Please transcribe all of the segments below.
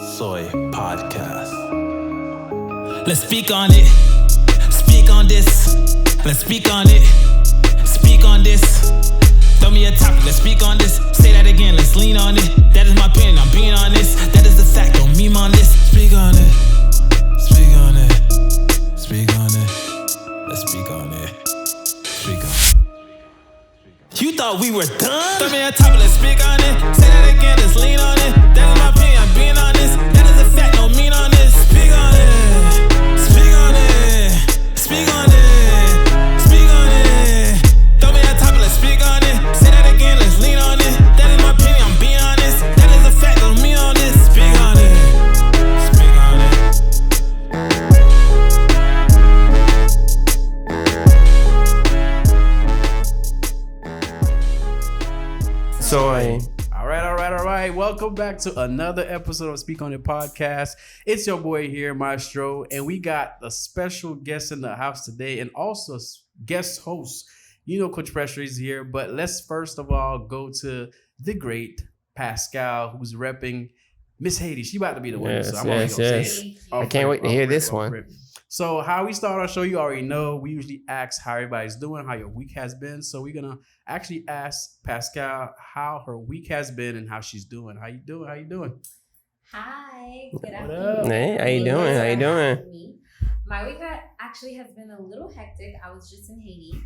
Soy Podcast. Let's speak on it. Speak on this. Let's speak on it. Speak on this. Throw me a topic. Let's speak on this. Say that again. Let's lean on it. That is my opinion. I'm being honest. That is the fact. Don't meme on this. Speak on it. Speak on it. Speak on it. Let's speak on it. Speak on it. You thought we were done? Throw me a topic. Let's speak on it. Say that again. Let's lean on it. That is my opinion. I'm being honest. That is the fact. Don't mean on this. Speak on it. Speak on it. Speak on it. Speak on it. Throw me a topic. Let's speak on it. Say that again. Let's lean on it. That is my opinion. I'm being honest. That is the fact. Don't mean on this. Speak on it. Speak on it. Soy. All right. Welcome back to another episode of Speak On It Podcast. It's your boy here, Maestro, and we got a special guest in the house today and also guest host. You know Coach Pressure is here, but let's first of all go to the great Pascale, who's repping Miss Haiti. She about to be the winner, so I'm already gonna say it. I can't wait to hear this one. So how we start our show, you already know. We usually ask how everybody's doing, how your week has been. So we're gonna actually ask Pascale how her week has been and how she's doing. How you doing? Hi. Good What afternoon. up? Hey, how you doing? How you doing? My week actually has been a little hectic. I was just in Haiti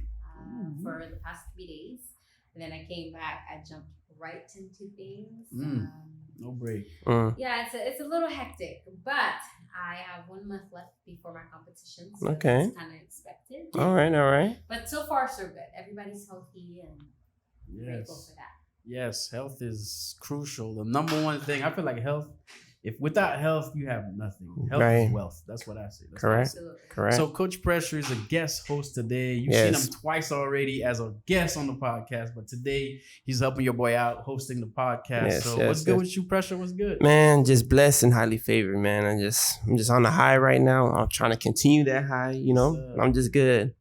for the past 3 days. And then I came back. I jumped right into things. No break. Yeah, it's a little hectic, but I have 1 month left before my competition. So Okay. it's kind of expected. All right. But so far, so good. Everybody's healthy and grateful for that. Yes, health is crucial. The number one thing, I feel like health, if without health, you have nothing. Health Right. is wealth. That's what I say. That's Correct. what I say. Absolutely. Correct. So Coach Pressure is a guest host today. You've Yes. seen him twice already as a guest on the podcast, but today he's helping your boy out hosting the podcast. Yes, So yes, what's good yes. with you, Pressure? What's good? Man, just blessed and highly favored, man. I'm just on the high right now. I'm trying to continue that high, you know. Yes, sir. I'm just good.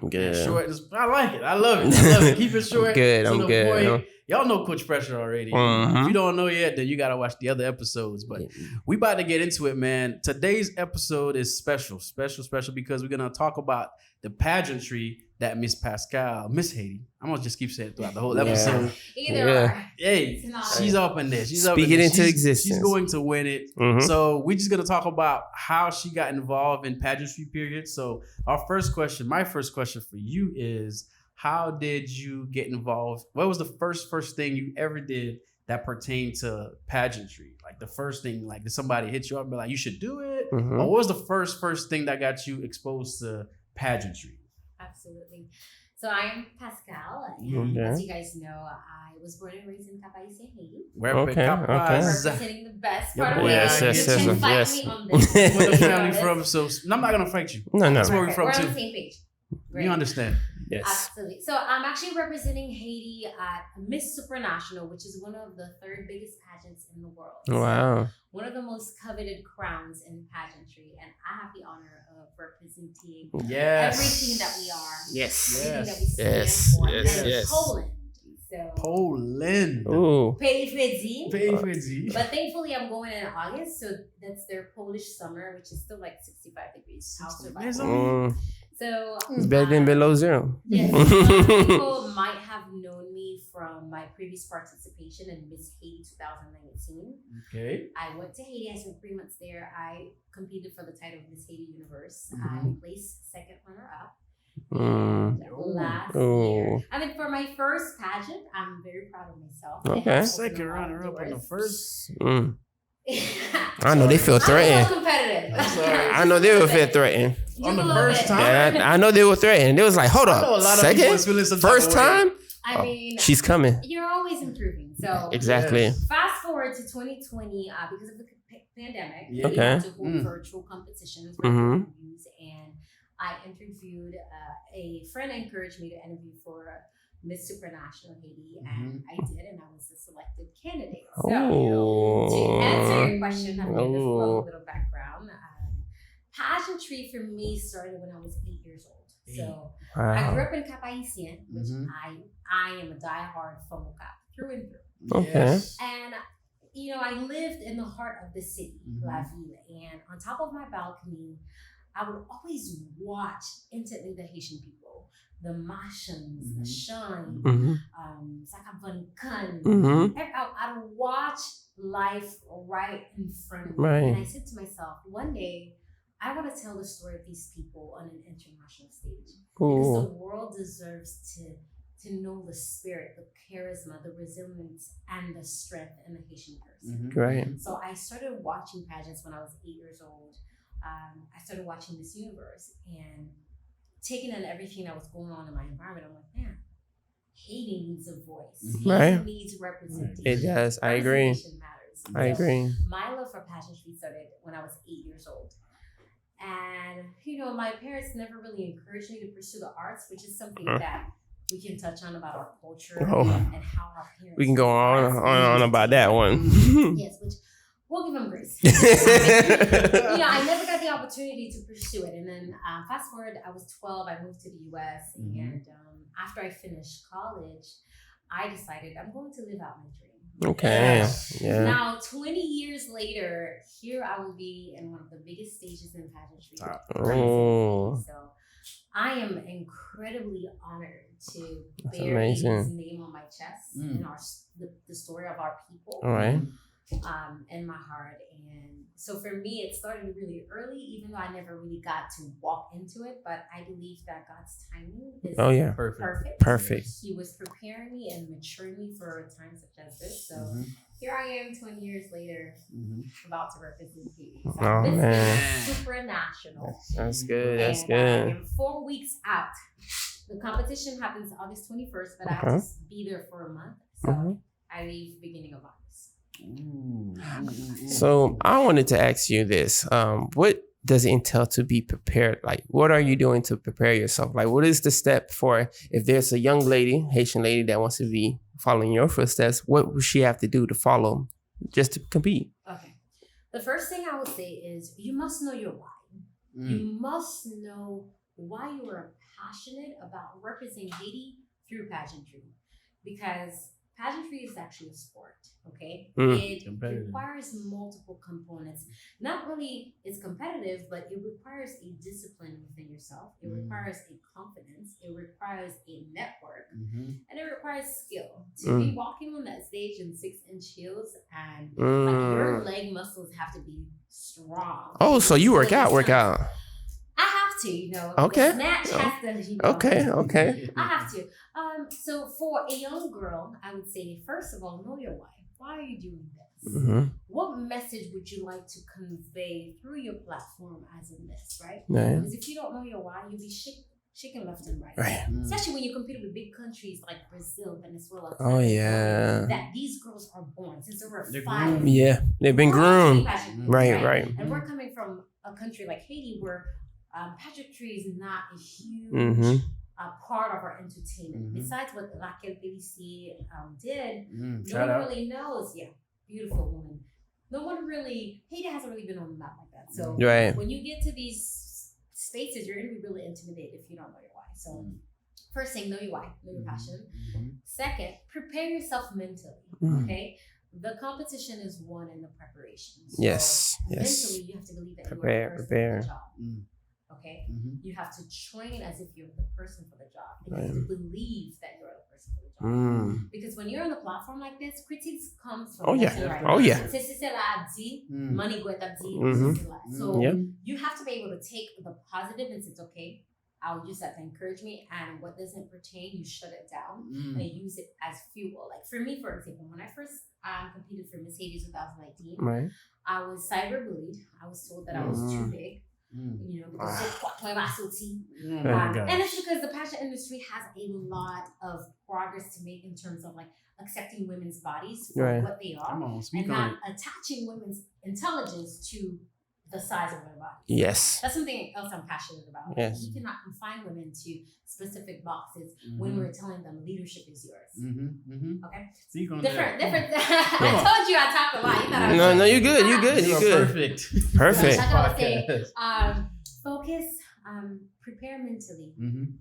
I'm good. Short. I like it. I love it. Keep it short. Good, So I'm the good, boy- you know. y'all know Coach Pressure already. Mhm. If you don't know yet, then you gotta watch the other episodes. But we about to get into it, man. Today's episode is special because we're gonna talk about the pageantry that Miss Haiti. I'm gonna just keep saying it throughout the whole Yeah. episode. Either Yeah. or. Hey, It's not- she's up in there. She's up Speak in it there. into She's existence. going to win it. Mhm. So we're just gonna talk about how she got involved in pageantry period. So my first question for you is, how did you get involved? What was the first thing you ever did that pertained to pageantry? Like the first thing, like did somebody hit you up and be like, you should do it? Mhm. Or what was the first thing that got you exposed to pageantry? Absolutely. So I am Pascale, and Okay. as you guys know, I was born and raised in Cap Hatitian, Haiti. Okay. Representing the best part of boy, my yes, life. yes, You can yes, fight yes. me on this. Where the family from? So I'm not gonna fight you. No. That's where we Perfect. from We're on too. the same page. Great. You understand? Yes. Absolutely. So I'm actually representing Haiti at Miss Supra International, which is one of the third biggest pageants in the world. So Wow. one of the most coveted crowns in pageantry, and I have the honor of representing Yes. everything that we are, Yes. everything that we stand Yes. for, Yes. and Yes. Poland. So Poland. Ooh. Pay Favorite. But thankfully, I'm going in August, so that's their Polish summer, which is still like 65 degrees. I'll survive. So It's better than below zero. Yes, a lot of people might have known me from my previous participation in Miss Haiti 2019. Okay. I went to Haiti. I spent 3 months there. I competed for the title of Miss Haiti Universe. Mhm. I placed second runner-up. Mm. And last Ooh. year, I mean, for my first pageant, I'm very proud of myself. I Okay. have opened Second a lot of runner-up on the doors. first. Mm. I'm I know they feel a little threatened. competitive. I'm sorry. I know they will feel threatened. Just On the a little first bit. time? Yeah, I know they were threatened. They was like, hold I know a up, lot of people is second, feeling some type first of way. time. I mean, She's coming. you're always improving. So Exactly. Yes. fast forward to 2020, because of the pandemic, Yeah. we had Okay. to hold Mm. virtual competitions, Mhm. interviews, and I interviewed a friend encouraged me to interview for Miss Supra International Haiti, and I did, and I was the selected candidate. So to answer your question, I'm going to flow a little background. Pageantry for me started when I was 8 years old. So I grew Wow. up in Cap Hatitian, which Mhm. I am a diehard FOMO Cap through and through. Okay. Yes. And I lived in the heart of the city, La Ville, and on top of my balcony, I would always watch intently the Haitian people, the Machans, the Shan, Sakabankan. I would watch life right in front of me. Right. And I said to myself, one day, I want to tell the story of these people on an international stage. Because the world deserves to know the spirit, the charisma, the resilience, and the strength in the Haitian person. Right. So I started watching pageants when I was 8 years old. I started watching Miss Universe and taking in everything that was going on in my environment. I'm like, man, Haiti needs a voice. Haiti needs representation. It does. I agree. Representation matters. I agree. My love for pageantry started when I was 8 years old. And, my parents never really encouraged me to pursue the arts, which is something that we can touch on about our culture and how our parents. We can go on about that one. Yes, which we'll give them grace. I never got the opportunity to pursue it. And then fast forward, I was 12, I moved to the US. And after I finished college, I decided I'm going to live out my dream. Okay. Yeah. Now, 20 years later, here I will be in one of the biggest stages in pageantry. So I am incredibly honored to bear his name on my chest and the story of our people. All right. In my heart. And so for me, it started really early, even though I never really got to walk into it. But I believe that God's timing is perfect. He was preparing me and maturing me for a time such as this. So here I am 20 years later, about to represent Haiti. So Miss Supra International. That's good. That's and good. I am 4 weeks out. The competition happens August 21st, but I have to be there for a month. So I leave beginning of August. So I wanted to ask you this. What does it entail to be prepared? Like, what are you doing to prepare yourself? Like, what is the step for if there's a young lady, Haitian lady that wants to be following your footsteps? What would she have to do to follow just to compete? Okay. The first thing I would say is you must know your why. You must know why you are passionate about representing Haiti through pageantry. Because pageantry is actually a sport, okay? It requires multiple components. Not really it's competitive, but it requires a discipline within yourself. It requires a confidence. It requires a network. And it requires skill. To be walking on that stage in 6-inch heels and your leg muscles have to be strong. Oh, so you work out. I have to, Okay. The snatch has to, Okay. I have to. So for a young girl, I would say, first of all, know your why. Why are you doing this? What message would you like to convey through your platform as a Miss, right? Because if you don't know your why, you'll be shaken left and right. Especially when you compete with big countries like Brazil, Venezuela. Oh, yeah. That these girls are born since they were 5. Yeah, they've been groomed. Right. And we're coming from a country like Haiti where pageantry is not a huge part of our entertainment. Besides what Pascale Belony did, no one really knows. Yeah, beautiful woman. No one really, Haiti hasn't really been on the map like that. So when you get to these spaces, you're going to be really intimidated if you don't know your why. So first thing, know your why, know your passion. Second, prepare yourself mentally, okay? The competition is won in the preparation. So mentally, you have to believe that you are the person for the job. Okay, you have to train as if you're the person for the job. You have to believe that you're the person for the job. Because when you're on the platform like this, critiques comes from Right. money go at So you have to be able to take the positive and say, okay, I'll use that to encourage me, and what doesn't pertain, you shut it down and use it as fuel. Like for me, for example, when I first competed for Miss Haiti 2019, I was cyberbullied. I was told that I was too big. Because and it's because the pageant industry has a lot of progress to make in terms of like accepting women's bodies for what they are and not attaching women's intelligence to the size of their body. Yes. That's something else I'm passionate about. Yes. You cannot confine women to specific boxes when we're telling them leadership is yours. Okay? So you're different. I told you I talked a lot. You thought I was No, you're good. You're good. You're good. Perfect. Focus, prepare mentally.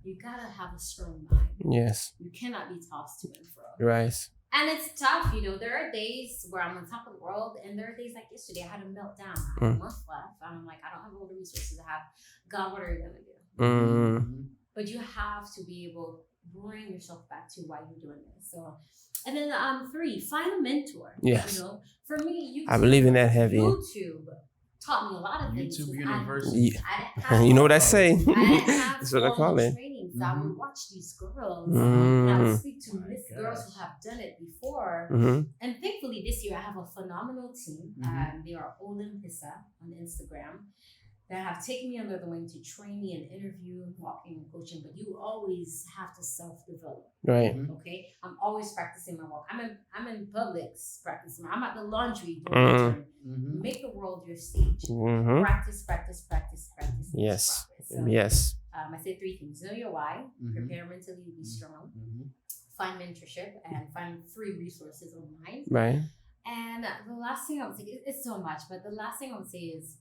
You gotta have a strong mind. Yes. You cannot be tossed to and fro. Right. And it's tough, there are days where I'm on top of the world, and there are days like yesterday, I had a meltdown. I had a month left. I'm like, I don't have all the resources I have. God, what are you going to do? But you have to be able to bring yourself back to why you're doing this. So, and then 3, find a mentor. Yes. For me, YouTube, I believe in that heavy. YouTube taught me a lot of things. YouTube University. You know what I say? I didn't have That's what I call it. trainings. I would watch these girls and I would speak to girls who have done it before. And thankfully this year I have a phenomenal team. They are Olympisa on Instagram that have taken me under the wing to train me and interview, walking and coaching. But you always have to self-develop. Right. Okay. I'm always practicing my walk. I'm in Publix practicing. I'm at the laundry doing my turn. Make the world your stage. Practice. Yes. So, Yes. I say 3 things. Know your why. Prepare mentally to be strong. Find mentorship and find free resources online. Right. And the last thing I would say, it's so much, but the last thing I would say is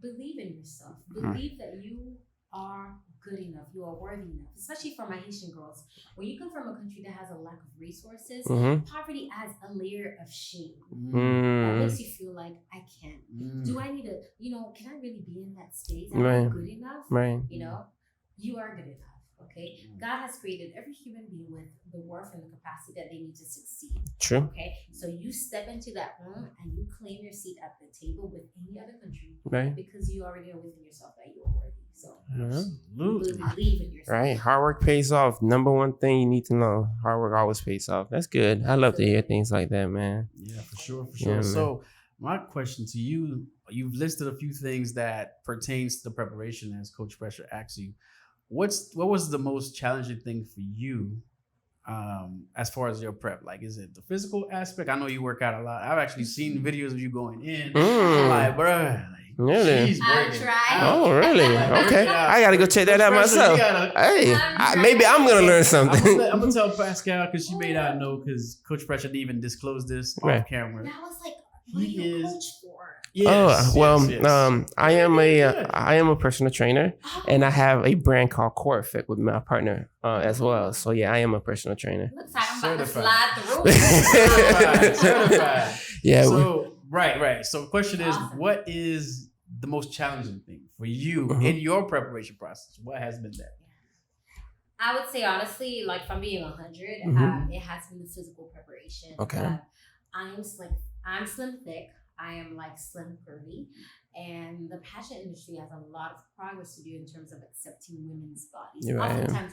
believe in yourself. Believe that you are good enough. You are worthy enough. Especially for my Haitian girls. When you come from a country that has a lack of resources, poverty adds a layer of shame. That makes you feel like, I can't. Do I need to, can I really be in that space? Am I good enough? Right. You are good enough. Okay, God has created every human being with the worth and the capacity that they need to succeed. True. Okay, so you step into that room and you claim your seat at the table with any other country, right? Because you already know within yourself that you are worthy. So absolutely, believe in yourself. Right, hard work pays off. Number one thing you need to know: hard work always pays off. That's good. I love to hear things like that, man. Yeah, for sure. Yeah, so my question to you: you've listed a few things that pertains to the preparation, as Coach Pressure asks you. What was the most challenging thing for you as far as your prep? Like, is it the physical aspect? I know you work out a lot. I've actually seen videos of you going in. I'm like, bruh, really? she's working. Oh, really? Okay. I got to go check that out myself. Hey, maybe I'm going to learn something. I'm going to tell Pascale because she may not know because Coach Pressure didn't even disclose this off camera. That was like, what do you coach for? Yes, I am a personal trainer, and I have a brand called Core Fit with my partner as well. So yeah, I am a personal trainer. Looks like I'm about to slide the rules. Certified. Yeah. So right. So the question is, what is the most challenging thing for you in your preparation process? What has been that? I would say honestly, like if I'm being 100, it has been the physical preparation. Okay. I'm slim thick. I am like slim curvy, and the pageant industry has a lot of progress to do in terms of accepting women's bodies. Oftentimes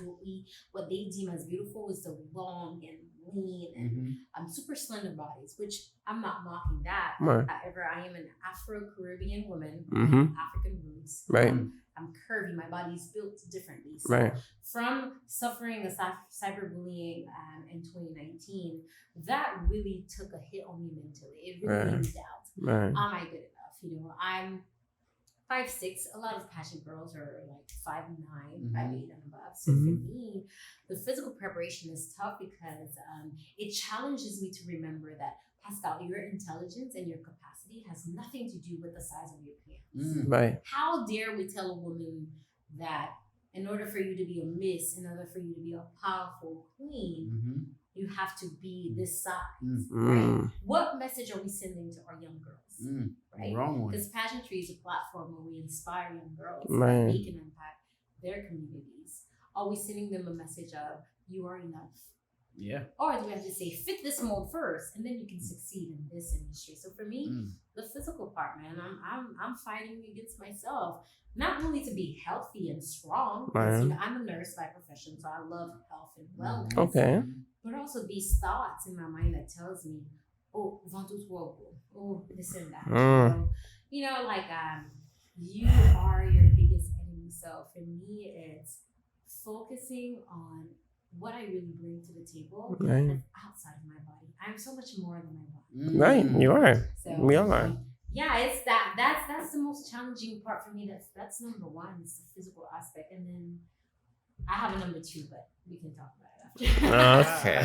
what they deem as beautiful is the long and lean and super slender bodies, which I'm not mocking that. However, I am an Afro-Caribbean woman, African roots. Right. I'm curvy. My body's built differently. So from suffering a cyberbullying in 2019, that really took a hit on me mentally. It really made me doubt. Am I good enough? I'm 5'6". A lot of pageant girls are like 5'9", 5'8" and above. So for me, the physical preparation is tough because it challenges me to remember that, Pascale, your intelligence and your capacity has nothing to do with the size of your pants. Right. How dare we tell a woman that in order for you to be a miss, in order for you to be a powerful queen, you have to be this size, right? What message are we sending to our young girls, right? Wrong one. Because pageantry is a platform where we inspire young girls Right. that they can impact their communities. Are we sending them a message of, you are enough? Yeah. Or do we have to say, fit this mold first, and then you can succeed in this industry? So for me, the physical part, man, I'm fighting against myself. Not only to be healthy and strong, because I'm a nurse by profession, so I love health and wellness. Okay. But also these thoughts in my mind that tells me, oh, ventu tuopo, oh, this and that. You are your biggest enemy. So for me, it's focusing on what I really bring to the table that's outside of my body. I'm so much more than my body. Right, you are. So, we are. Yeah, it's that's the most challenging part for me. That's number one. It's the physical aspect, and then I have a number 2, but we can talk about it after. Okay.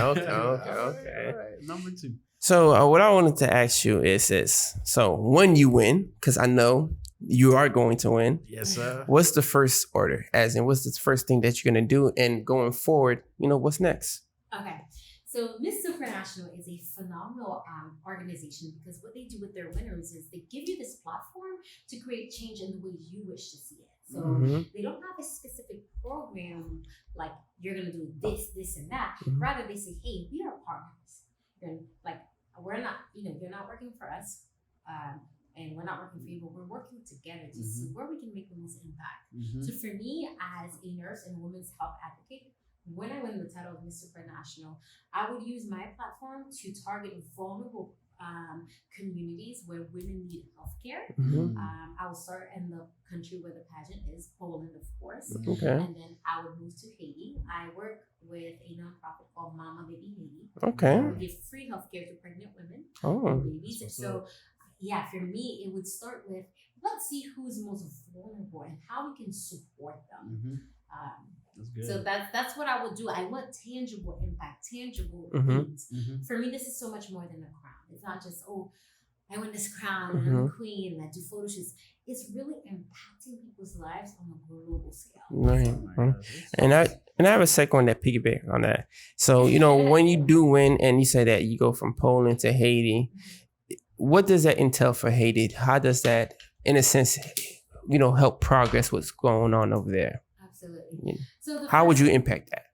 All right. Number 2. So what I wanted to ask you is this: so when you win, because I know you are going to win. Yes, sir. What's the first order? As in, what's the first thing that you're gonna do? And going forward, what's next? Okay. So Miss Supra International is a phenomenal organization because what they do with their winners is they give you this platform to create change in the way you wish to see it. So they don't have a specific program like you're gonna do this, and that. Rather, they say, hey, we are partners. And like we're not, you're not working for us, and we're not working for you, but we're working together to see where we can make the most impact. So for me, as a nurse and women's health advocate, when I win the title of Miss Supra International, I would use my platform to target vulnerable communities where women need healthcare. I will start in the country where the pageant is, Poland, of course. And then I would move to Haiti. I work with a nonprofit called Mama Baby Haiti. I would give free healthcare to pregnant women and babies. So yeah, for me, it would start with, let's see who's most vulnerable and how we can support them. That's good. So that's what I would do. I want tangible impact, tangible things. For me, this is so much more than a crown. It's not just, oh, I win this crown and I'm a queen and I do photo shoots. It's really impacting people's lives on a global scale. Right. And I have a second one that piggyback on that. So, when you do win and you say that you go from Poland to Haiti, what does that entail for Haiti? How does that, in a sense, help progress what's going on over there? Absolutely. So how would you impact that?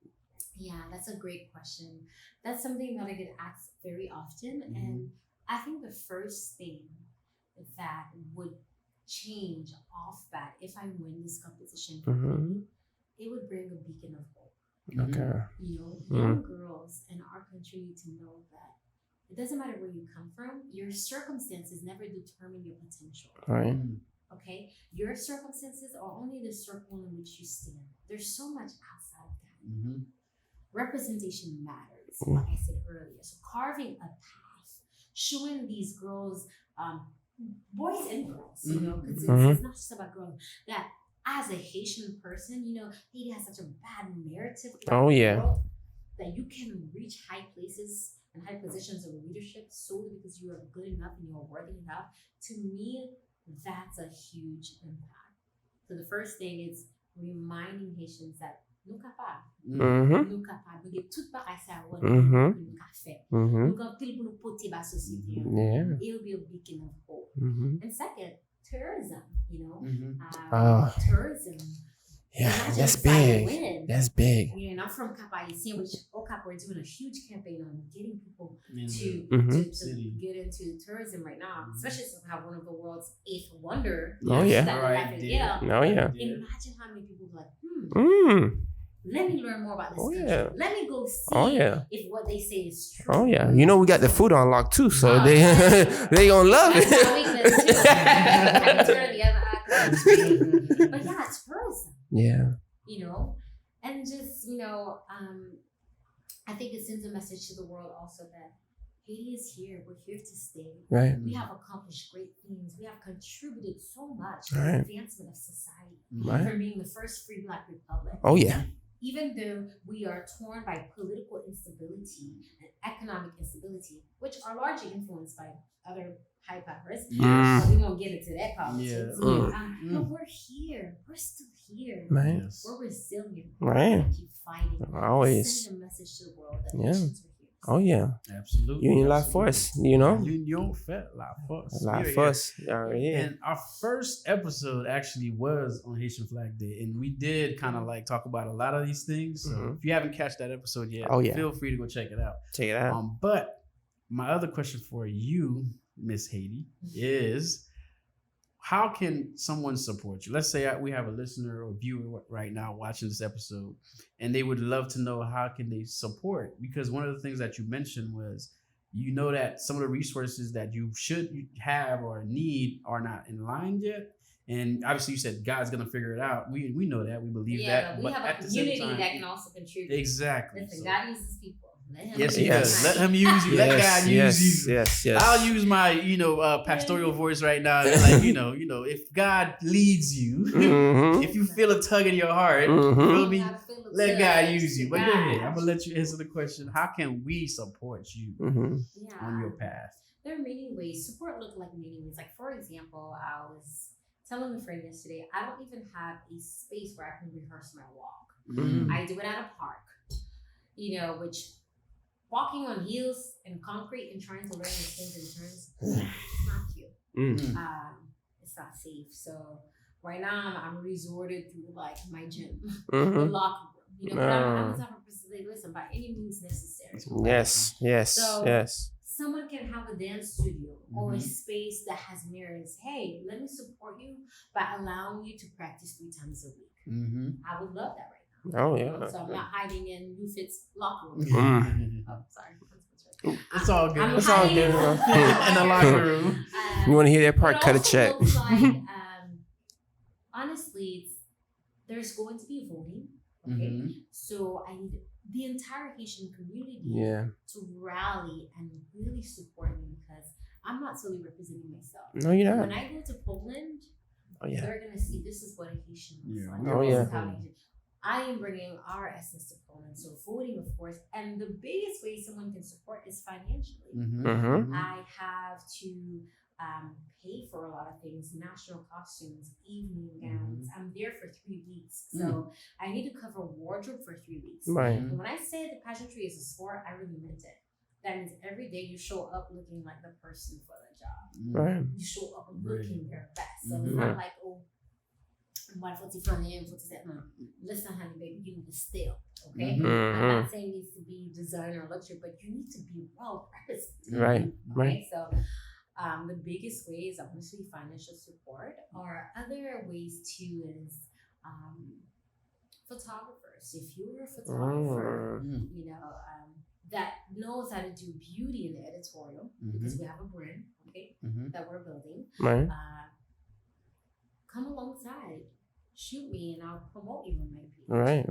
Yeah, that's a great question. That's something that I get asked very often. And I think the first thing that would change off that if I win this competition, it would bring a beacon of hope. Okay. Young girls in our country need to know that it doesn't matter where you come from, your circumstances never determine your potential. Right. Okay? Your circumstances are only the circle in which you stand. There's so much outside of that. Representation matters, like I said earlier. So carving a path, showing these girls, boys and girls, because it's not just about girls, that as a Haitian person, Haiti has such a bad narrative about the world that you can reach high places and high positions of leadership solely because you are good enough and you are worthy enough. To me, that's a huge impact. So the first thing is reminding Haitians that nous capables. Nous capables. Nous avons tout pareil ça que nous avons fait. Nous avons tout pour nous porter la société. It will be a beacon of hope. And second, tourism, tourism. Yeah, that's big. That's big. I'm from Cap Hatitian, which OCAP, we're doing a huge campaign on getting people to get into tourism right now, especially since we have one of the world's 8th wonder. Imagine how many people are like, let me learn more about this country. Let me go see if what they say is true. We got the food on lock too, so they gonna love it. That's my weakness too. I can turn the other eye. But yeah, it's tourism. And just, I think it sends a message to the world also that Haiti is here. We're here to stay. Right. We have accomplished great things. We have contributed so much to the advancement of society. From being the first free Black republic. Even though we are torn by political instability and economic instability, which are largely influenced by other high powers. But we won't get into that politics. But we're here. We're still here. Right. We're resilient. Right. We keep fighting. Always. Send a message to the world that nations are here. Oh yeah, absolutely. Union la force, Union fait la force. La force. And our first episode actually was on Haitian Flag Day, and we did kind of like talk about a lot of these things. So if you haven't catched that episode yet, feel free to go check it out. Check it out. But my other question for you, Miss Haiti, is how can someone support you? Let's say we have a listener or viewer right now watching this episode, and they would love to know how can they support, because one of the things that you mentioned was, that some of the resources that you should have or need are not in line yet. And obviously you said God's going to figure it out. We know that. We believe that. But we have a community that can also contribute. Exactly. Listen, God uses people. Yes, he does. Let him use you. Let God use you. Yes. I'll use my, pastoral voice right now. Like, if God leads you, if you feel a tug in your heart, feel me? Let God use you. But go ahead. I'm gonna let you answer the question. How can we support you on your path? There are many ways. Support looks like many ways. Like, for example, I was telling a friend yesterday, I don't even have a space where I can rehearse my walk. I do it at a park, which walking on heels and concrete and trying to learn the spins and turns, it's not cute. It's not safe. So right now I'm resorted through like my gym, the locker room. You know, but I'm the type of person that listen by any means necessary. Yes. Someone can have a dance studio or a space that has mirrors. Hey, let me support you by allowing you to practice 3 times a week. I would love that right now. Oh yeah. So I'm not hiding in Newfit's locker room. Oh, sorry. It's all good. It's all good. In the locker room. You want to hear that part? It Cut a also check. looks like, honestly, there's going to be voting. Okay, so I need the entire Haitian community to rally and really support me because I'm not solely representing myself. No, you're not. When I go to Poland, they're gonna see this is what a Haitian looks like. Oh yeah. I am bringing our essence to Poland. So voting, of course, and the biggest way someone can support is financially. I have to pay for a lot of things, national costumes, evening gowns. I'm there for 3 weeks. So I need to cover wardrobe for 3 weeks. Right. And when I say the pageantry is a sport, I really meant it. That means every day you show up looking like the person for the job. Right. You show up looking your best. So it's not like, oh, listen, honey, baby, you need to steal. Okay? I'm not saying it needs to be designer or luxury, but you need to be well represented. Okay? So the biggest way is obviously financial support, or other ways too is photographers. If you're a photographer, you know, that knows how to do beauty in the editorial, because we have a brand, okay, that we're building. Right. Come alongside, shoot me, and I'll promote you on my page. Right.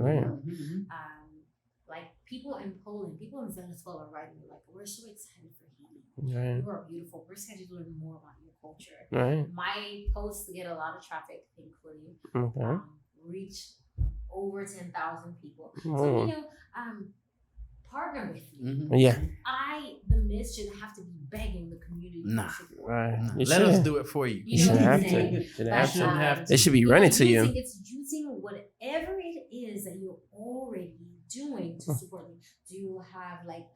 Like people in Poland, people in Venezuela are writing me like, we're so excited for Haiti. Right. You are beautiful. We're excited to learn more about your culture. Right. My posts get a lot of traffic, thankfully. Okay. Reach over 10,000 people. So, you know, partner with me. Yeah. The Miss shouldn't have to be begging the community for support. Right. Let us do it for you. You know what I'm have saying? to. Shouldn't have to. They It should be running to you. It's using whatever it is that you're already doing to support me. Do you have like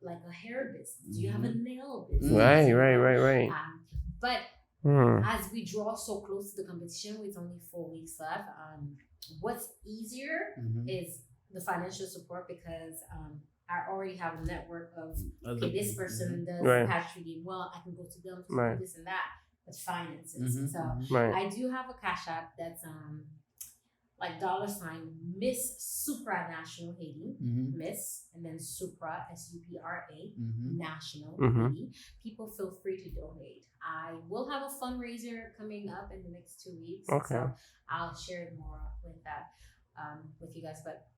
a hair business? Do you have a nail business? Right. But as we draw so close to the competition, with only 4 weeks left, what's easier is the financial support, because I already have a network of, okay, this person does pageantry well, I can go to them to do this and that. That's finances. So I do have a Cash App that's like $ Miss Supra International Haiti, Miss, and then Supra, Supra, National Haiti. People feel free to donate. I will have a fundraiser coming up in the next 2 weeks. Okay. So I'll share more with that with you guys. But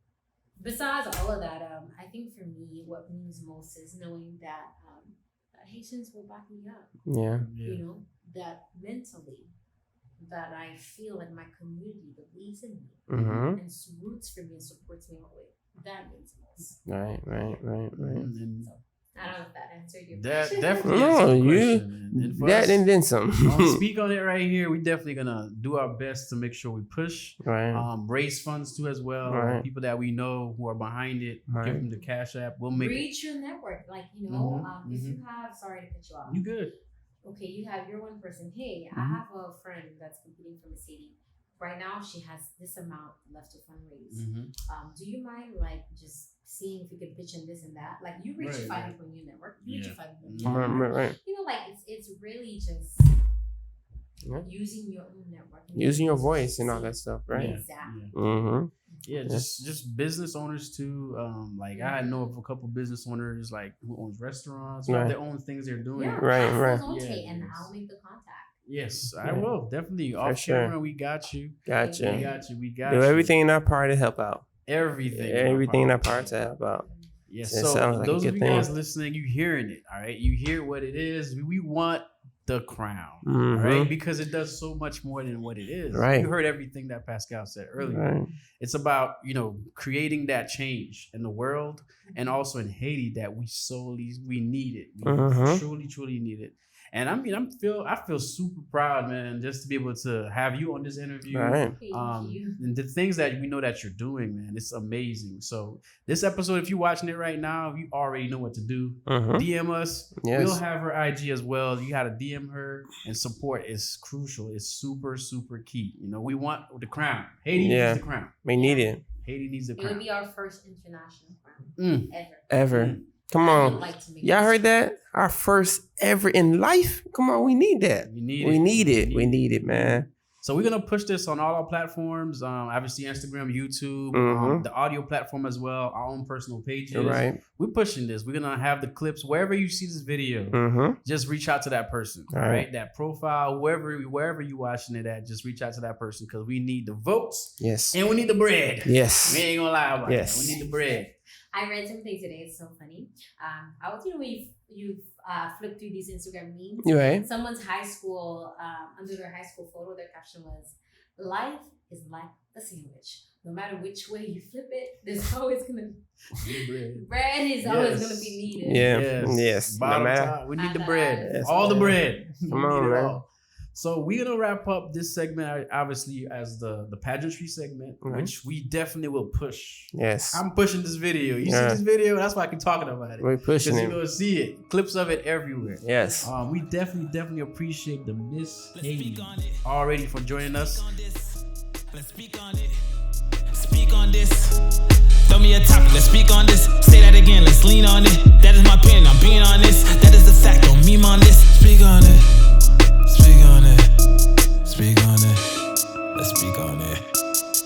besides all of that, I think for me, what means most is knowing that Haitians will back me up. Yeah. You know, that mentally, that I feel like my community believes in me and roots for me and supports me all the way. That means most. Right. So, I don't know if that answered your question. Definitely. That and then some. Speak on it right here. We definitely gonna do our best to make sure we push. Raise funds too as well. People that we know who are behind it, give them the Cash App. We'll make reach your network. Like, you know, if you have, sorry to cut you off. You good. Okay, you're one person. Hey, I have a friend that's competing for Miss Haiti. Right now, she has this amount left to fundraise. Do you mind, like, just seeing if you could pitch in this and that? Like, you reach your 5 people in your network. You reach your 5 people in your network. You know, like, it's really just using your own network. Using your voice and all that stuff, right? Exactly. Just business owners too. Like I know of a couple business owners like who owns restaurants, who have their own things they're doing. Right. And I'll make the contact. Yes, I will definitely. Off camera, we got you. We got Do you. everything in our part to help out. Everything in our part to help out. Yes. It So sounds like those a of good you guys thing. listening, you hearing it. All right, you hear what it is. We want the crown, right? Because it does so much more than what it is. Right. You heard everything that Pascale said earlier. Right. It's about, you know, creating that change in the world and also in Haiti that we need it. We truly need it. And I mean, I feel super proud, man, just to be able to have you on this interview. Right. Thank you. And the things that we know that you're doing, man, it's amazing. So this episode, if you're watching it right now, you already know what to do. DM us. Yes. We'll have her IG as well. You got to DM her, and support is crucial. It's super, super key. You know, we want the crown. Haiti needs the crown. We need it. Haiti needs the It crown. would be our first international crown Ever. Come I on. would like to make Y'all it heard that? Our first ever in life? Come on, we need that. We need it. We need it, man. So we're gonna push this on all our platforms. Obviously Instagram, YouTube, the audio platform as well, our own personal pages. Right. We're pushing this. We're gonna have the clips wherever you see this video. Just reach out to that person, right? That profile, wherever you watching it at, just reach out to that person because we need the votes. Yes. And we need the bread. Yes. We ain't gonna lie about that. We need the bread. I read something today. It's so funny. I was, when you flip through these Instagram memes. You right. Someone's high school, under their high school photo, their caption was, "Life is like a sandwich. No matter which way you flip it, there's always gonna bread is always gonna be needed." Yeah. Yes. Bottom No matter. top, we need the bread. Yes, all the man. bread. Come on, man. All. So we're gonna wrap up this segment, obviously, as the pageantry segment, which we definitely will push. Yes. I'm pushing this video. You see this video? That's why I keep talking about it. We're pushing it. You're gonna see it. Clips of it everywhere. Yes. We definitely appreciate the Miss Haiti already for joining us. Let's speak on it. Speak on this. Throw me a topic. Let's speak on this. Say that again. Let's lean on it. That is my opinion. I'm being honest. That is the fact. Don't meme on this. Speak on it. Speak on it. Speak on it. Let's speak on it.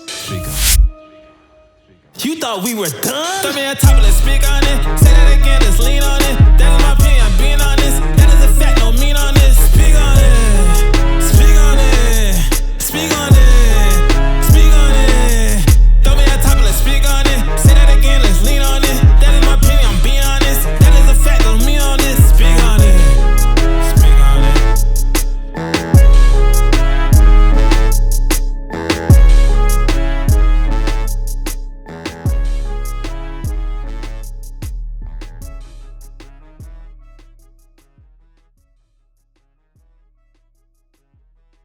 Speak on it. You thought we were done? Throw me a topic. Let's speak on it. Say that again. Let's lean on it.